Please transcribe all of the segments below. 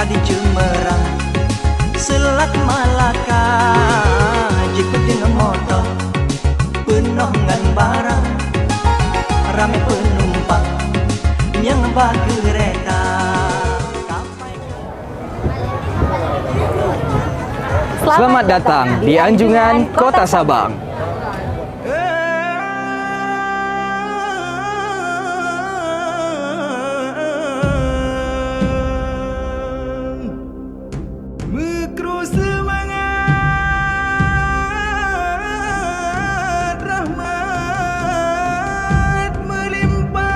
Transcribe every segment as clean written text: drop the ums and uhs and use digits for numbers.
Kadi Cemerang, Selat Malaka, jemput dengan motor, penuh dengan barang, ramai penumpang yang bagi kereta. Selamat datang di Anjungan Kota Sabang. Mikro semangat, rahmat melimpah.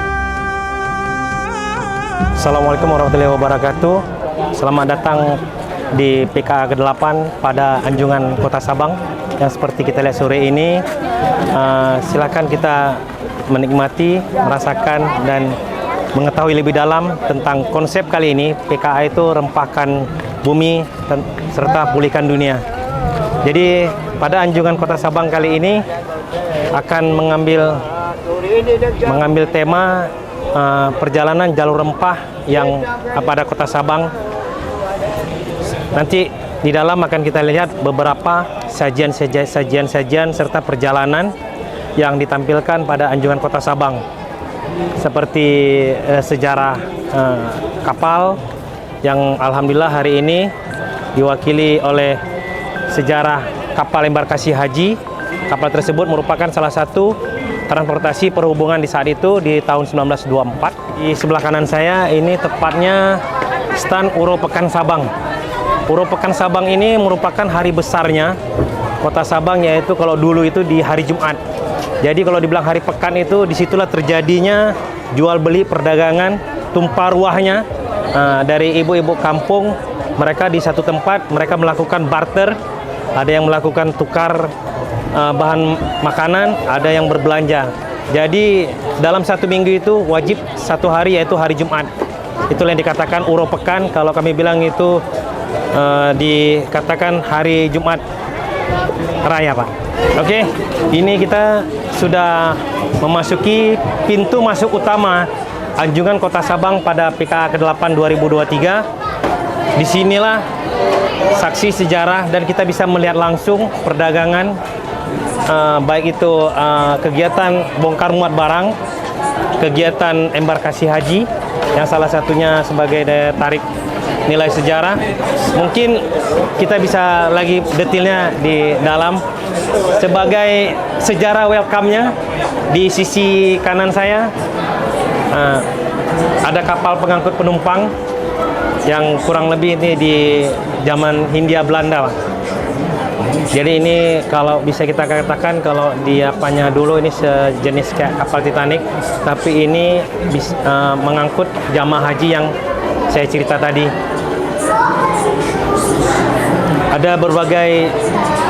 Assalamualaikum warahmatullahi wabarakatuh. Selamat datang di PKA ke-8 pada Anjungan Kota Sabang. Yang seperti kita lihat sore ini, silakan kita menikmati, merasakan dan mengetahui lebih dalam tentang konsep kali ini. PKA itu rempahkan bumi serta pulihkan dunia. Jadi pada Anjungan Kota Sabang kali ini akan mengambil tema perjalanan jalur rempah yang pada Kota Sabang. Nanti di dalam akan kita lihat beberapa sajian serta perjalanan yang ditampilkan pada Anjungan Kota Sabang, seperti sejarah kapal yang alhamdulillah hari ini diwakili oleh sejarah kapal embarkasi haji. Kapal tersebut merupakan salah satu transportasi perhubungan di saat itu di tahun 1924. Di sebelah kanan saya ini tepatnya stand Uro Pekan Sabang. Uro Pekan Sabang ini merupakan hari besarnya Kota Sabang, yaitu kalau dulu itu di hari Jumat. Jadi kalau dibilang hari pekan itu disitulah terjadinya jual beli perdagangan, tumpah ruahnya dari ibu-ibu kampung. Mereka di satu tempat mereka melakukan barter, ada yang melakukan tukar bahan makanan, ada yang berbelanja. Jadi dalam satu minggu itu wajib satu hari, yaitu hari Jumat. Itulah yang dikatakan Uro Pekan. Kalau kami bilang itu dikatakan hari Jumat Raya, Pak. Oke, ini kita sudah memasuki pintu masuk utama Anjungan Kota Sabang pada PKA ke-8 2023. Disinilah saksi sejarah dan kita bisa melihat langsung perdagangan, baik itu kegiatan bongkar muat barang, kegiatan embarkasi haji yang salah satunya sebagai daya tarik nilai sejarah. Mungkin kita bisa lagi detailnya di dalam. Sebagai sejarah welcome-nya, di sisi kanan saya ada kapal pengangkut penumpang yang kurang lebih ini di zaman Hindia Belanda, Pak. Jadi ini kalau bisa kita katakan kalau di apanya dulu ini sejenis kayak kapal Titanic, tapi ini mengangkut jamaah haji yang saya cerita tadi. Ada berbagai,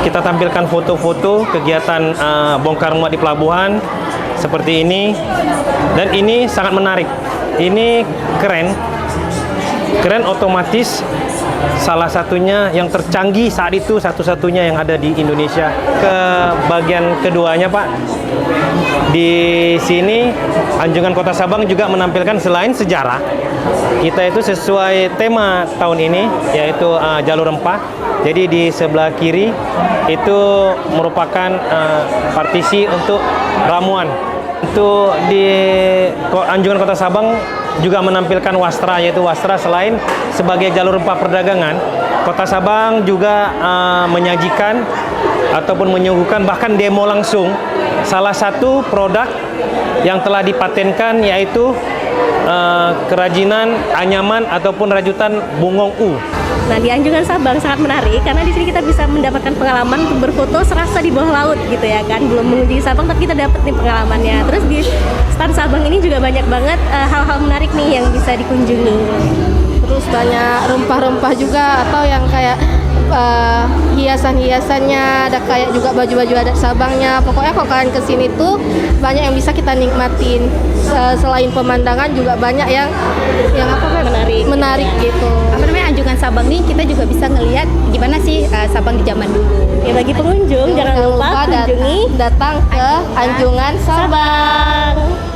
kita tampilkan foto-foto kegiatan bongkar muat di pelabuhan seperti ini, dan ini sangat menarik. Ini keren otomatis, salah satunya yang tercanggih saat itu, satu-satunya yang ada di Indonesia. Ke bagian keduanya, Pak, di sini Anjungan Kota Sabang juga menampilkan selain sejarah, kita itu sesuai tema tahun ini, yaitu jalur rempah. Jadi di sebelah kiri itu merupakan partisi untuk ramuan. Itu di Anjungan Kota Sabang juga menampilkan wastra, yaitu wastra selain sebagai jalur rempah perdagangan, Kota Sabang juga menyajikan ataupun menyuguhkan bahkan demo langsung salah satu produk yang telah dipatenkan, yaitu kerajinan anyaman ataupun rajutan Bungong U. Nah, di Anjungan Sabang sangat menarik karena di sini kita bisa mendapatkan pengalaman untuk berfoto serasa di bawah laut gitu ya kan. Belum mengunjungi Sabang tapi kita dapat nih pengalamannya. Terus di stand Sabang ini juga banyak banget hal-hal menarik nih yang bisa dikunjungi. Terus banyak rempah-rempah juga, atau yang kayak hiasan-hiasannya, ada kayak juga baju-baju adat Sabangnya. Pokoknya kalau kalian kesini tuh banyak yang bisa kita nikmatin. Selain pemandangan juga banyak yang menarik gitu. Apa namanya, Anjungan Sabang nih kita juga bisa ngelihat gimana sih Sabang di zaman dulu. Ya, bagi pengunjung jangan lupa kunjungi datang ke Anjungan Sabang.